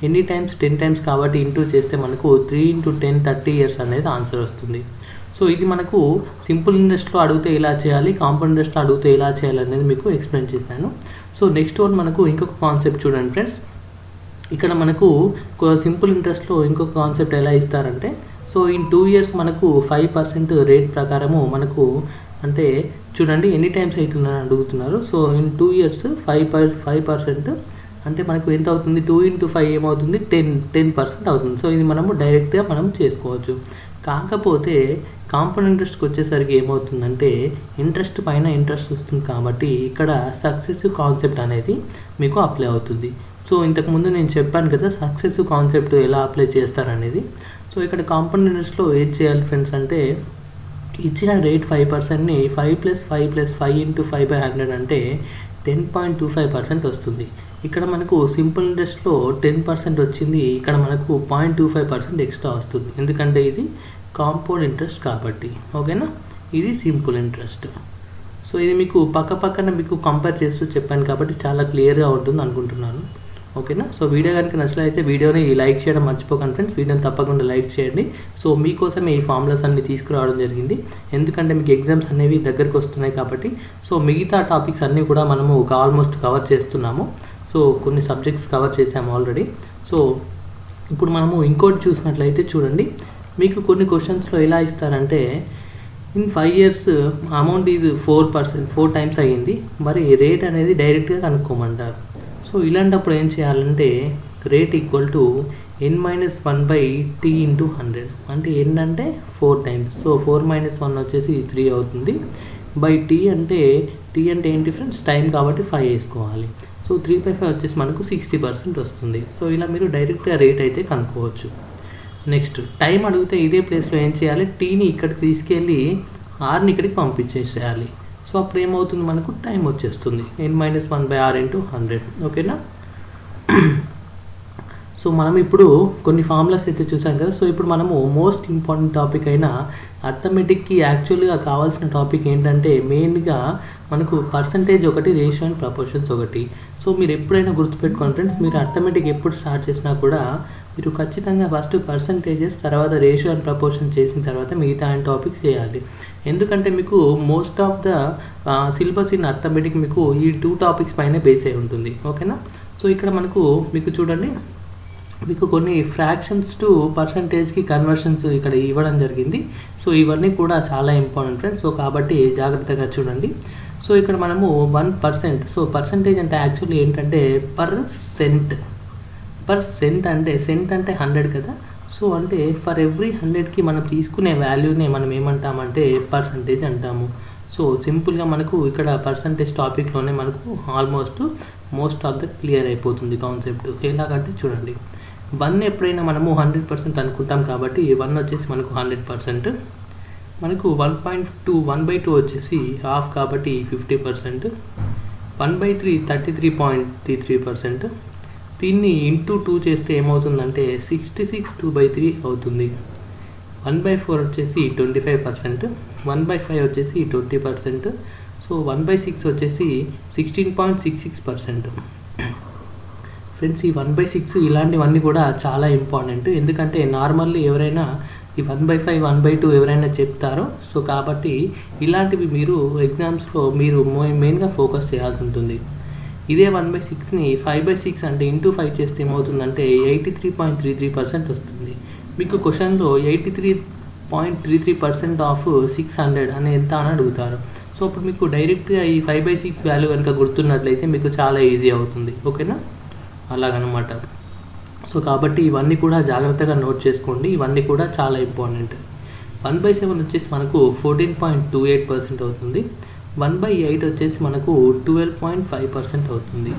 ఎన్ని టైమ్స్ 10 times కాబట్టి ఇంటూ చేస్తే మనకు 3 × 10 30 years అనేది ఆన్సర్ వస్తుంది. సో ఇది మనకు సింపుల్ ఇంట్రెస్ట్లో అడిగితే ఇలా చేయాలి, కాంపౌండ్ ఇంట్రెస్ట్లో అడిగితే ఇలా చేయాలి అనేది మీకు ఎక్స్ప్లెయిన్ చేశాను. సో నెక్స్ట్ వన్ మనకు ఇంకొక కాన్సెప్ట్ చూడండి ఫ్రెండ్స్. ఇక్కడ మనకు సింపుల్ ఇంట్రెస్ట్లో ఇంకొక కాన్సెప్ట్ ఎలా ఇస్తారంటే, సో ఇన్ 2 years మనకు 5% రేట్ ప్రకారము మనకు, అంటే చూడండి ఎన్ని టైమ్స్ అవుతుందని అడుగుతున్నారు. సో ఇన్ 2 years 5% అంటే మనకు ఎంత అవుతుంది, 2 × 5 ఏమవుతుంది, 10% అవుతుంది. సో ఇది మనము డైరెక్ట్గా మనం చేసుకోవచ్చు. కాకపోతే కాంపౌండ్ ఇంట్రెస్ట్కి వచ్చేసరికి ఏమవుతుందంటే ఇంట్రెస్ట్ పైన ఇంట్రెస్ట్ వస్తుంది కాబట్టి ఇక్కడ సక్సెసివ్ కాన్సెప్ట్ అనేది మీకు అప్లై అవుతుంది. సో ఇంతకుముందు నేను చెప్పాను కదా సక్సెసివ్ కాన్సెప్ట్ ఎలా అప్లై చేస్తారనేది. సో ఇక్కడ కాంపౌండ్ ఇంట్రెస్ట్లో ఏం చేయాలి ఫ్రెండ్స్ అంటే, ఇచ్చిన రేట్ 5%ని 5 + 5 + 5 × 5/100 అంటే 10.25% వస్తుంది. ఇక్కడ మనకు సింపుల్ ఇంట్రెస్ట్లో 10% వచ్చింది, ఇక్కడ మనకు 0.25% ఎక్స్ట్రా వస్తుంది, ఎందుకంటే ఇది కాంపౌండ్ ఇంట్రెస్ట్ కాబట్టి. ఓకేనా, ఇది సింపుల్ ఇంట్రెస్ట్. సో ఇది మీకు పక్కన మీకు కంపేర్ చేస్తూ చెప్పాను కాబట్టి చాలా క్లియర్గా ఉంటుంది అనుకుంటున్నాను. ఓకేనా. సో వీడియో కనుక నచ్చినట్లయితే వీడియోని లైక్ చేయడం మర్చిపోకండి ఫ్రెండ్స్. వీడియోని తప్పకుండా లైక్ చేయండి. సో మీకోసమే ఈ ఫార్ములాస్ అన్ని తీసుకురావడం జరిగింది, ఎందుకంటే మీకు ఎగ్జామ్స్ అనేవి దగ్గరికి వస్తున్నాయి కాబట్టి. సో మిగతా టాపిక్స్ అన్నీ కూడా మనము ఆల్మోస్ట్ కవర్ చేస్తున్నాము. సో కొన్ని సబ్జెక్ట్స్ కవర్ చేసాము ఆల్రెడీ. సో ఇప్పుడు మనము ఇంకోటి చూసినట్లయితే చూడండి, మీకు కొన్ని క్వశ్చన్స్లో ఎలా ఇస్తారంటే in 5 years amount is 4 times అయ్యింది, మరి రేట్ అనేది డైరెక్ట్గా కనుక్కోమంటారు. సో ఇలాంటప్పుడు ఏం చేయాలంటే రేట్ ఈక్వల్ టు n-1/t × 100, అంటే n అంటే 4 times. సో 4 - 1 వచ్చేసి 3 అవుతుంది. బై t అంటే ఏంటి ఫ్రెండ్స్, టైం కాబట్టి 5 వేసుకోవాలి. సో 3/5 వచ్చేసి మనకు 60% వస్తుంది. సో ఇలా మీరు డైరెక్ట్గా రేట్ అయితే కనుక్కోవచ్చు. నెక్స్ట్ టైం అడిగితే ఇదే ప్లేస్లో ఏం చేయాలి, టీని ఇక్కడికి తీసుకెళ్ళి ఆర్ని ఇక్కడికి పంపించేసేయాలి. సో అప్పుడు ఏమవుతుంది, మనకు టైం వచ్చేస్తుంది n-1/r × 100. ఓకేనా. సో మనం ఇప్పుడు కొన్ని ఫార్ములాస్ అయితే చూసాం కదా. సో ఇప్పుడు మనము మోస్ట్ ఇంపార్టెంట్ టాపిక్ అయిన అర్థమెటిక్కి యాక్చువల్గా కావాల్సిన టాపిక్ ఏంటంటే మెయిన్గా మనకు పర్సంటేజ్ ఒకటి, రేషియో అండ్ ప్రపోర్షన్స్ ఒకటి. సో మీరు ఎప్పుడైనా గుర్తుపెట్టుకోండి ఫ్రెండ్స్, మీరు అర్థమెటిక్ ఎప్పుడు స్టార్ట్ చేసినా కూడా మీరు ఖచ్చితంగా ఫస్ట్ పర్సంటేజెస్, తర్వాత రేషియో అండ్ ప్రపోర్షన్ చేసిన తర్వాత మిగతా అండ్ టాపిక్స్ చేయాలి. ఎందుకంటే మీకు most of the syllabus in arithmetic మీకు ఈ 2 టాపిక్స్ పైన బేస్ అయి ఉంటుంది. ఓకేనా. సో ఇక్కడ మీకు చూడండి, మీకు కొన్ని ఫ్రాక్షన్స్ టు పర్సంటేజ్కి కన్వర్షన్స్ ఇక్కడ ఇవ్వడం జరిగింది. సో ఇవన్నీ కూడా చాలా ఇంపార్టెంట్ ఫ్రెండ్స్. సో కాబట్టి జాగ్రత్తగా చూడండి. సో ఇక్కడ మనము 1%. సో పర్సంటేజ్ అంటే యాక్చువల్లీ ఏంటంటే సెంట్ అంటే 100 కదా. సో అంటే ఫర్ ఎవ్రీ 100కి మనం తీసుకునే వాల్యూనే మనం ఏమంటామంటే పర్సంటేజ్ అంటాము. సో సింపుల్గా మనకు ఇక్కడ పర్సంటేజ్ టాపిక్లోనే మనకు almost most of the clear అయిపోతుంది కాన్సెప్ట్. ఎలాగంటే చూడండి, 1 ఎప్పుడైనా మనము 100% అనుకుంటాం కాబట్టి 1 వచ్చేసి మనకు 100%. మనకు 1/2 వచ్చేసి హాఫ్ కాబట్టి 50%. 1/3 33.33%. దీన్ని ఇంటూ 2 చేస్తే ఏమవుతుందంటే 66 2/3 అవుతుంది. 1/4 వచ్చేసి 25%. 1/5 వచ్చేసి 20%. సో 1/6 వచ్చేసి 16.66%. ఫ్రెండ్స్ ఈ 1/6 ఇలాంటివన్నీ కూడా చాలా ఇంపార్టెంట్, ఎందుకంటే నార్మల్లీ ఎవరైనా ఈ 1/5 1/2 ఎవరైనా చెప్తారో. సో కాబట్టి ఇలాంటివి మీరు ఎగ్జామ్స్లో మీరు మెయిన్గా ఫోకస్ చేయాల్సి ఉంటుంది. ఇదే 1/6ని 5/6 అంటే ఇంటూ 5 చేస్తే ఏమవుతుందంటే 83.33% వస్తుంది. మీకు క్వశ్చన్లో 83.33% ఆఫ్ 600 అని ఎంత అని అడుగుతారు. సో అప్పుడు మీకు డైరెక్ట్గా ఈ 5/6 వాల్యూ కనుక గుర్తున్నట్లయితే మీకు చాలా ఈజీ అవుతుంది. ఓకేనా, అలాగనమాట. సో కాబట్టి ఇవన్నీ కూడా జాగ్రత్తగా నోట్ చేసుకోండి, ఇవన్నీ కూడా చాలా ఇంపార్టెంట్. 1/7 వచ్చేసి మనకు 14.28% అవుతుంది. 1/8 వచ్చేసి మనకు 12.5% అవుతుంది.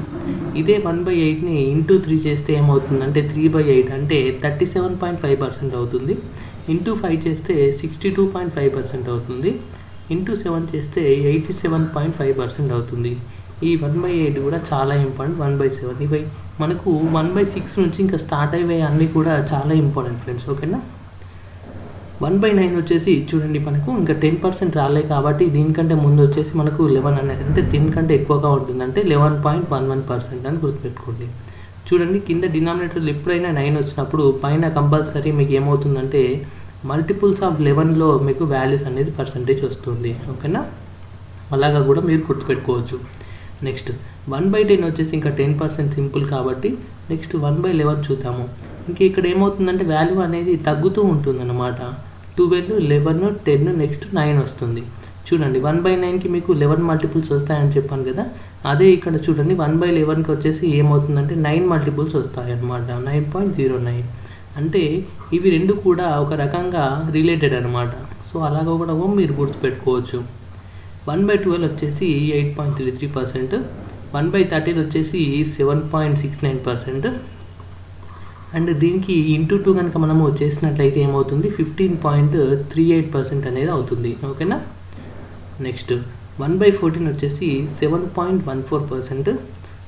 ఇదే 1/8ని ఇంటూ 3 చేస్తే ఏమవుతుందంటే 3/8 అంటే 37.5% అవుతుంది. ఇంటూ 5 చేస్తే 62.5% అవుతుంది. ఇంటూ 7 చేస్తే 87.5% అవుతుంది. ఈ 1/8 కూడా చాలా ఇంపార్టెంట్. 1/7 ఇవి మనకు 1/6 నుంచి ఇంకా స్టార్ట్ అయ్యే అన్నీ కూడా చాలా ఇంపార్టెంట్ ఫ్రెండ్స్. ఓకేనా. 1/9 వచ్చేసి చూడండి, మనకు ఇంకా 10% రాలే కాబట్టి దీనికంటే ముందు వచ్చేసి మనకు 11 అనేది అంటే 10 కంటే ఎక్కువగా ఉంటుంది, అంటే 11.11% అని గుర్తుపెట్టుకోండి. చూడండి కింద డినామినేటర్లు ఎప్పుడైనా 9 వచ్చినప్పుడు పైన కంపల్సరీ మీకు ఏమవుతుందంటే మల్టిపుల్స్ ఆఫ్ 11లో మీకు వాల్యూస్ అనేది పర్సంటేజ్ వస్తుంది. ఓకేనా, అలాగా కూడా మీరు గుర్తుపెట్టుకోవచ్చు. నెక్స్ట్ 1/10 వచ్చేసి ఇంకా 10% సింపుల్ కాబట్టి నెక్స్ట్ 1/11 చూద్దాము. ఇంక ఇక్కడ ఏమవుతుందంటే వాల్యూ అనేది తగ్గుతూ ఉంటుంది అన్నమాట. 12, 11, 10 నెక్స్ట్ 9 వస్తుంది. చూడండి 1/9కి మీకు 11 మల్టిపుల్స్ వస్తాయని చెప్పాను కదా. అదే ఇక్కడ చూడండి 1/11కి వచ్చేసి ఏమవుతుందంటే 9 మల్టిపుల్స్ వస్తాయి అన్నమాట. 9.09 అంటే ఇవి రెండు కూడా ఒక రకంగా రిలేటెడ్ అనమాట. సో అలాగా కూడా మీరు గుర్తుపెట్టుకోవచ్చు. 1/12 వచ్చేసి 8.33%. 1/13 వచ్చేసి 7.69%. అండ్ దీనికి ఇంటూ 2 కనుక మనము చేసినట్లయితే ఏమవుతుంది 15.38% అనేది అవుతుంది. ఓకేనా. నెక్స్ట్ 1/14 వచ్చేసి 7.14%.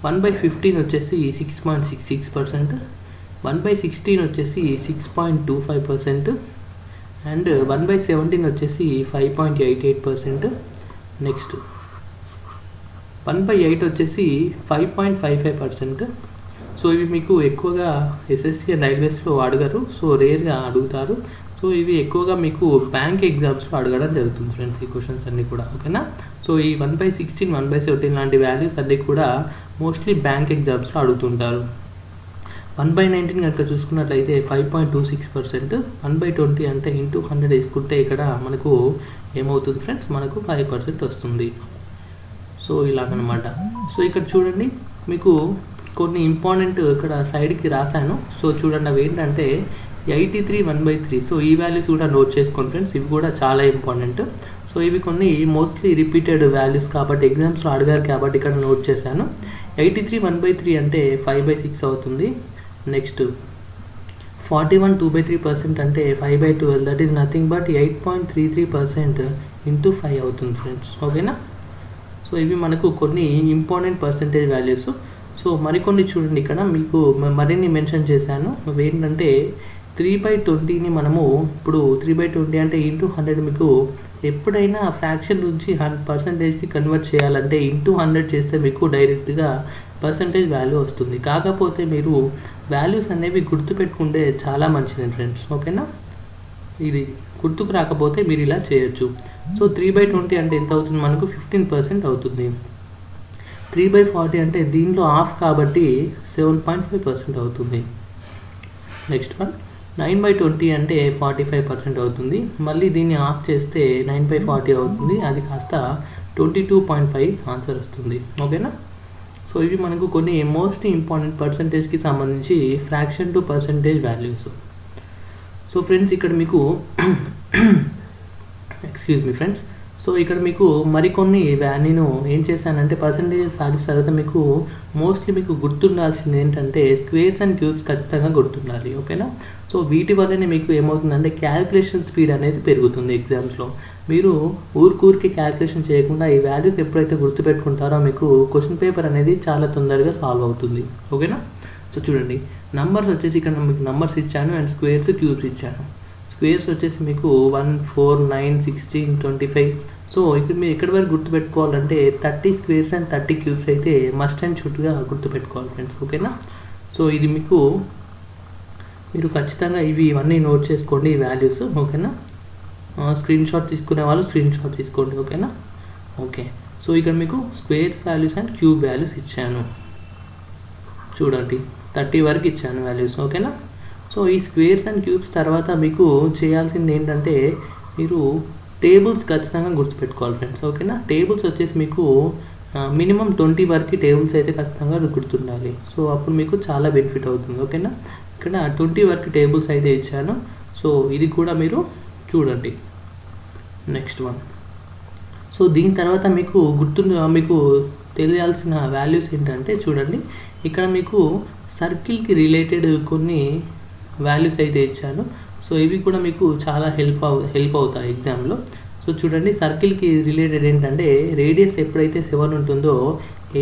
1/15 వచ్చేసి 6.66%. 1/16 వచ్చేసి 6.25%. అండ్ 1/17 వచ్చేసి 5.88%. నెక్స్ట్ 1/8 వచ్చేసి 5.55%. సో ఇవి మీకు ఎక్కువగా ఎస్ఎస్సి అండ్ రైల్వేస్లో అడగరు, సో రేర్గా అడుగుతారు. సో ఇవి ఎక్కువగా మీకు బ్యాంక్ ఎగ్జామ్స్లో అడగడం జరుగుతుంది ఫ్రెండ్స్, ఈ క్వశ్చన్స్ అన్నీ కూడా. ఓకేనా. సో ఈ 1/16, 1/17 లాంటి వాల్యూస్ అన్నీ కూడా మోస్ట్లీ బ్యాంక్ ఎగ్జామ్స్లో అడుగుతుంటారు. 1/19 కనుక చూసుకున్నట్లయితే 5.26%, 1/20 అంటే ఇంటూ 100 వేసుకుంటే ఇక్కడ మనకు ఏమవుతుంది ఫ్రెండ్స్, మనకు 5% వస్తుంది. సో ఇలాగనమాట. సో ఇక్కడ చూడండి మీకు కొన్ని ఇంపార్టెంట్ ఇక్కడ సైడ్కి రాశాను. సో చూడండి అవి ఏంటంటే 83 1/3. సో ఈ వాల్యూస్ కూడా నోట్ చేసుకోండి ఫ్రెండ్స్, ఇవి కూడా చాలా ఇంపార్టెంట్. సో ఇవి కొన్ని మోస్ట్లీ రిపీటెడ్ వాల్యూస్ కాబట్టి ఎగ్జామ్స్లో అడిగారు కాబట్టి ఇక్కడ నోట్ చేశాను. 83 1/3 అంటే 5/6 అవుతుంది. నెక్స్ట్ 41 2/3% అంటే 5/12, that is nothing but 8.33% into 5 అవుతుంది ఫ్రెండ్స్. ఓకేనా. సో ఇవి మనకు కొన్ని ఇంపార్టెంట్ పర్సెంటేజ్ వాల్యూస్. సో మరికొన్ని చూడండి ఇక్కడ మీకు మరిన్ని మెన్షన్ చేశాను. అవి ఏంటంటే 3/20ని మనము ఇప్పుడు 3/20 అంటే ఇంటూ 100 మీకు ఎప్పుడైనా ఫ్రాక్షన్ నుంచి 100%కి కన్వర్ట్ చేయాలంటే ఇంటూ 100 చేస్తే మీకు డైరెక్ట్గా పర్సంటేజ్ వాల్యూ వస్తుంది. కాకపోతే మీరు వాల్యూస్ అనేవి గుర్తుపెట్టుకుంటే చాలా మంచిది ఫ్రెండ్స్. ఓకేనా. ఇది గుర్తుకు రాకపోతే మీరు ఇలా చేయొచ్చు. సో 3/20 అంటే ఎంత అవుతుంది, మనకు 15% అవుతుంది. 3/40 అంటే దీనిలో హాఫ్ కాబట్టి 7.5% అవుతుంది. నెక్స్ట్ వన్ 9/20 అంటే 45% అవుతుంది. మళ్ళీ దీన్ని ఆఫ్ చేస్తే 9/40 అవుతుంది, అది కాస్త 22.5 ఆన్సర్ వస్తుంది. ఓకేనా. సో ఇవి మనకు కొన్ని మోస్ట్ ఇంపార్టెంట్ పర్సంటేజ్కి సంబంధించి fraction to percentage values. So friends ఇక్కడ మీకు ఎక్స్క్యూజ్ మీ ఫ్రెండ్స్. సో ఇక్కడ మీకు మరికొన్ని నేను ఏం చేశానంటే పర్సంటేజెస్ వాల్యూస్ తర్వాత మీకు మోస్ట్లీ మీకు గుర్తుండాల్సింది ఏంటంటే స్క్వేర్స్ అండ్ క్యూబ్స్ ఖచ్చితంగా గుర్తుండాలి. ఓకేనా. సో వీటి వల్లనే మీకు ఏమవుతుందంటే క్యాలిక్యులేషన్ స్పీడ్ అనేది పెరుగుతుంది ఎగ్జామ్స్లో. మీరు ఊరికి క్యాలిక్యులేషన్ చేయకుండా ఈ వాల్యూస్ ఎప్పుడైతే గుర్తుపెట్టుకుంటారో మీకు క్వశ్చన్ పేపర్ అనేది చాలా తొందరగా సాల్వ్ అవుతుంది. ఓకేనా. సో చూడండి నంబర్స్ వచ్చేసి ఇక్కడ మీకు నంబర్స్ ఇచ్చాను అండ్ స్క్వేర్స్ క్యూబ్స్ ఇచ్చాను. స్క్వేర్స్ వచ్చేసి మీకు 1 4 9 16 25. సో ఇక్కడ మీరు ఎక్కడి వరకు గుర్తుపెట్టుకోవాలంటే 30 స్క్వేర్స్ అండ్ 30 క్యూబ్స్ అయితే మస్ట్ అండ్ షుడ్గా గుర్తుపెట్టుకోవాలి ఫ్రెండ్స్. ఓకేనా. సో ఇది మీకు మీరు ఖచ్చితంగా ఇవన్నీ నోట్ చేసుకోండి ఈ వాల్యూస్. ఓకేనా. స్క్రీన్ షాట్ తీసుకునే వాళ్ళు స్క్రీన్ షాట్ తీసుకోండి. ఓకేనా. ఓకే. సో ఇక్కడ మీకు squares values and cube values ఇచ్చాను చూడండి, 30 వరకు ఇచ్చాను వాల్యూస్. ఓకేనా. సో ఈ స్క్వేర్స్ అండ్ క్యూబ్స్ తర్వాత మీకు చేయాల్సింది ఏంటంటే మీరు టేబుల్స్ ఖచ్చితంగా గుర్తుపెట్టుకోవాలి ఫ్రెండ్స్. ఓకేనా. టేబుల్స్ వచ్చేసి మీకు మినిమం 20 వరకు టేబుల్స్ అయితే ఖచ్చితంగా గుర్తుండాలి. సో అప్పుడు మీకు చాలా బెనిఫిట్ అవుతుంది. ఓకేనా. ఇక్కడ 20 వరకు టేబుల్స్ అయితే ఇచ్చాను. సో ఇది కూడా మీరు చూడండి. Next one. సో దీని తర్వాత మీకు తెలియాల్సిన వాల్యూస్ ఏంటంటే చూడండి ఇక్కడ మీకు సర్కిల్కి రిలేటెడ్ కొన్ని వాల్యూస్ అయితే ఇచ్చాను. సో ఇవి కూడా మీకు చాలా హెల్ప్ అవుతాయి ఎగ్జామ్లో. సో చూడండి సర్కిల్కి రిలేటెడ్ ఏంటంటే రేడియస్ ఎప్పుడైతే 7 ఉంటుందో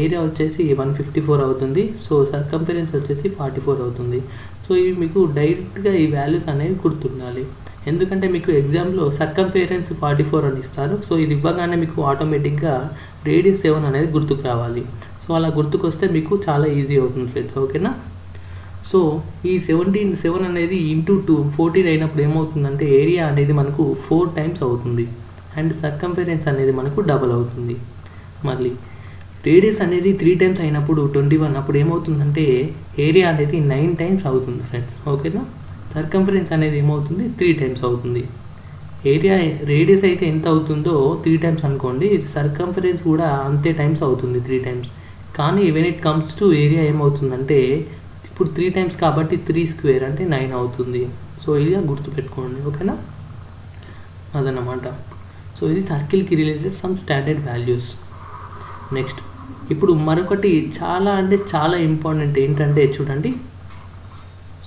ఏరియా వచ్చేసి 154 అవుతుంది. సో సర్కంఫరెన్స్ వచ్చేసి 44 అవుతుంది. సో ఇవి మీకు డైరెక్ట్గా ఈ వాల్యూస్ అనేవి గుర్తుండాలి. ఎందుకంటే మీకు ఎగ్జామ్లో సర్కంఫరెన్స్ 44 అని ఇస్తారు. సో ఇది ఇవ్వగానే మీకు ఆటోమేటిక్గా రేడియస్ 7 అనేది గుర్తుకు రావాలి. సో అలా గుర్తుకొస్తే మీకు చాలా ఈజీ అవుతుంది ఫ్రెండ్స్. ఓకేనా. సో ఈ 7 అనేది ఇంటూ 14 అయినప్పుడు ఏమవుతుందంటే ఏరియా అనేది మనకు 4 టైమ్స్ అవుతుంది అండ్ సర్కంఫరెన్స్ అనేది మనకు డబల్ అవుతుంది. మళ్ళీ రేడియస్ అనేది 3 టైమ్స్ అయినప్పుడు 21, అప్పుడు ఏమవుతుందంటే ఏరియా అనేది 9 టైమ్స్ అవుతుంది ఫ్రెండ్స్. ఓకేనా. సర్కంఫరెన్స్ అనేది ఏమవుతుంది 3 టైమ్స్ అవుతుంది. రేడియస్ అయితే ఎంత అవుతుందో 3 టైమ్స్ అనుకోండి, సర్కంఫరెన్స్ కూడా అంతే టైమ్స్ అవుతుంది 3 టైమ్స్. కానీ when it comes to area ఏమవుతుందంటే ఇప్పుడు 3 టైమ్స్ కాబట్టి 3 స్క్వేర్ అంటే 9 అవుతుంది. సో ఇది గుర్తుపెట్టుకోండి. ఓకేనా. అదన్నమాట. సో ఇది సర్కిల్కి related some standard values. Next ఇప్పుడు మరొకటి చాలా ఇంపార్టెంట్ ఏంటంటే చూడండి.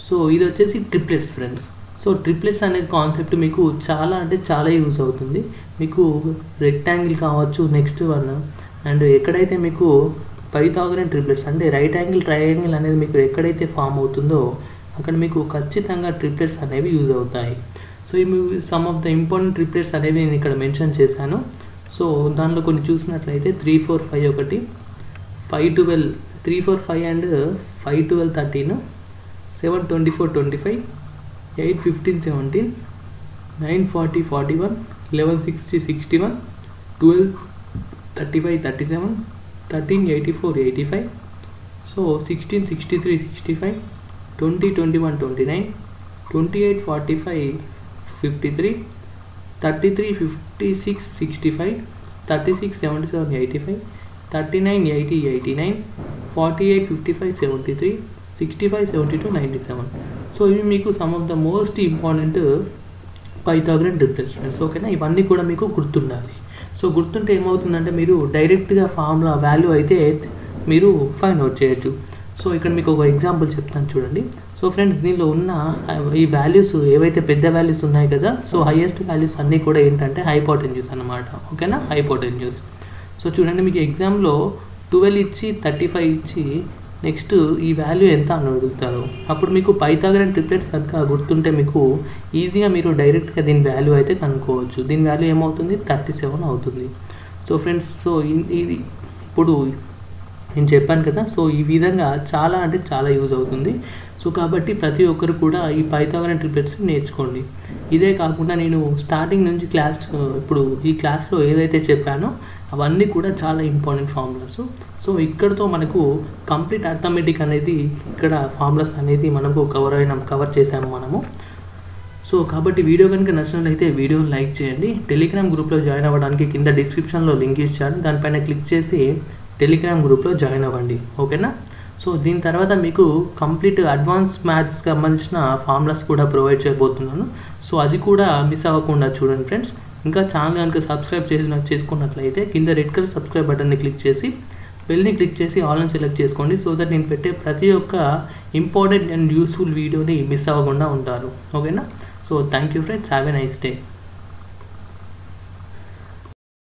సో ఇది వచ్చేసి ట్రిప్లెట్స్ ఫ్రెండ్స్. సో ట్రిప్లెట్స్ అనేది కాన్సెప్ట్ మీకు చాలా యూజ్ అవుతుంది. మీకు రెక్టాంగిల్ కావచ్చు, నెక్స్ట్ వన్ అండ్ ఎక్కడైతే మీకు పైథాగరన్ ట్రిప్లెట్స్ అంటే రైట్ యాంగిల్ ట్రయాంగిల్ అనేది మీకు ఎక్కడైతే ఫామ్ అవుతుందో అక్కడ మీకు ఖచ్చితంగా ట్రిప్లెట్స్ అనేవి యూజ్ అవుతాయి. సో ఇవి some of the important triplets అనేవి నేను ఇక్కడ మెన్షన్ చేశాను. సో దానిలో కొన్ని చూసినట్లయితే 3 4 5 ఒకటి, 5 12 3 4 5 and 5 12 13, 7 24 25, 8 15 17, 9 40 41, 11 60 61, 12 35 37, 13 84 85, so 16 63 65, 20 21 29, 28 45 53, 33 56 65, 36 77 85, 39 80 89, 48 55 73, 65 72 97. సో ఇవి మీకు some of the most important Pythagorean triplets friends. ఓకేనా, ఇవన్నీ కూడా మీకు గుర్తుండాలి. సో గుర్తుంటే ఏమవుతుందంటే మీరు డైరెక్ట్గా ఫార్ములా వాల్యూ అయితే మీరు ఫైండ్ అవుట్ చేయొచ్చు. సో ఇక్కడ మీకు ఒక ఎగ్జాంపుల్ చెప్తాను చూడండి. సో ఫ్రెండ్స్, దీనిలో ఉన్న ఈ వాల్యూస్ ఏవైతే పెద్ద వాల్యూస్ ఉన్నాయి కదా, సో హైయెస్ట్ వాల్యూస్ అన్నీ కూడా ఏంటంటే హైపోటెన్యూస్ అన్నమాట. ఓకేనా, హైపోటెన్యూస్. సో చూడండి, మీకు ఎగ్జామ్లో 12 ఇచ్చి 35 ఇచ్చి నెక్స్ట్ ఈ వాల్యూ ఎంత అని అడుగుతారు. అప్పుడు మీకు పైథాగరన్ ట్రిప్లెట్స్ కనుక గుర్తుంటే మీకు ఈజీగా మీరు డైరెక్ట్గా దీని వాల్యూ అయితే కనుక్కోవచ్చు. దీని వాల్యూ ఏమవుతుంది, 37 అవుతుంది. సో ఫ్రెండ్స్, సో ఇది ఇప్పుడు నేను చెప్పాను కదా, సో ఈ విధంగా చాలా అంటే చాలా యూజ్ అవుతుంది. సో కాబట్టి ప్రతి ఒక్కరు కూడా ఈ పైథాగరన్ ట్రిప్లెట్స్ నేర్చుకోండి. ఇదే కాకుండా నేను స్టార్టింగ్ నుంచి ఇప్పుడు ఈ క్లాస్లో ఏదైతే చెప్పానో అవన్నీ కూడా చాలా ఇంపార్టెంట్ ఫార్ములాస్. సో ఇక్కడతో మనకు కంప్లీట్ అర్థమెటిక్ అనేది ఇక్కడ ఫార్ములాస్ అనేది మనకు కవర్ చేసాము మనము. సో కాబట్టి వీడియో కనుక నచ్చినట్లయితే వీడియోని లైక్ చేయండి. టెలిగ్రామ్ గ్రూప్లో జాయిన్ అవ్వడానికి కింద డిస్క్రిప్షన్లో లింక్ ఇచ్చాను, దానిపైన క్లిక్ చేసి టెలిగ్రామ్ గ్రూప్లో జాయిన్ అవ్వండి. ఓకేనా. సో దీని తర్వాత మీకు కంప్లీట్ అడ్వాన్స్ మ్యాథ్స్కి సంబంధించిన ఫార్ములాస్ కూడా ప్రొవైడ్ చేయబోతున్నాను. సో అది కూడా మిస్ అవ్వకుండా చూడండి ఫ్రెండ్స్. ఇంకా ఛానల్ కనుక సబ్స్క్రైబ్ చేసుకున్నట్లయితే కింద రెడ్ కలర్ సబ్స్క్రైబ్ బటన్ని క్లిక్ చేసి బెల్ని క్లిక్ చేసి ఆల్ అని సెలెక్ట్ చేసుకోండి. సో దట్ నేను పెట్టే ప్రతి ఒక్క ఇంపార్టెంట్ అండ్ యూస్ఫుల్ వీడియోని మిస్ అవ్వకుండా ఉంటారు. ఓకేనా. So thank you friends, have a nice day.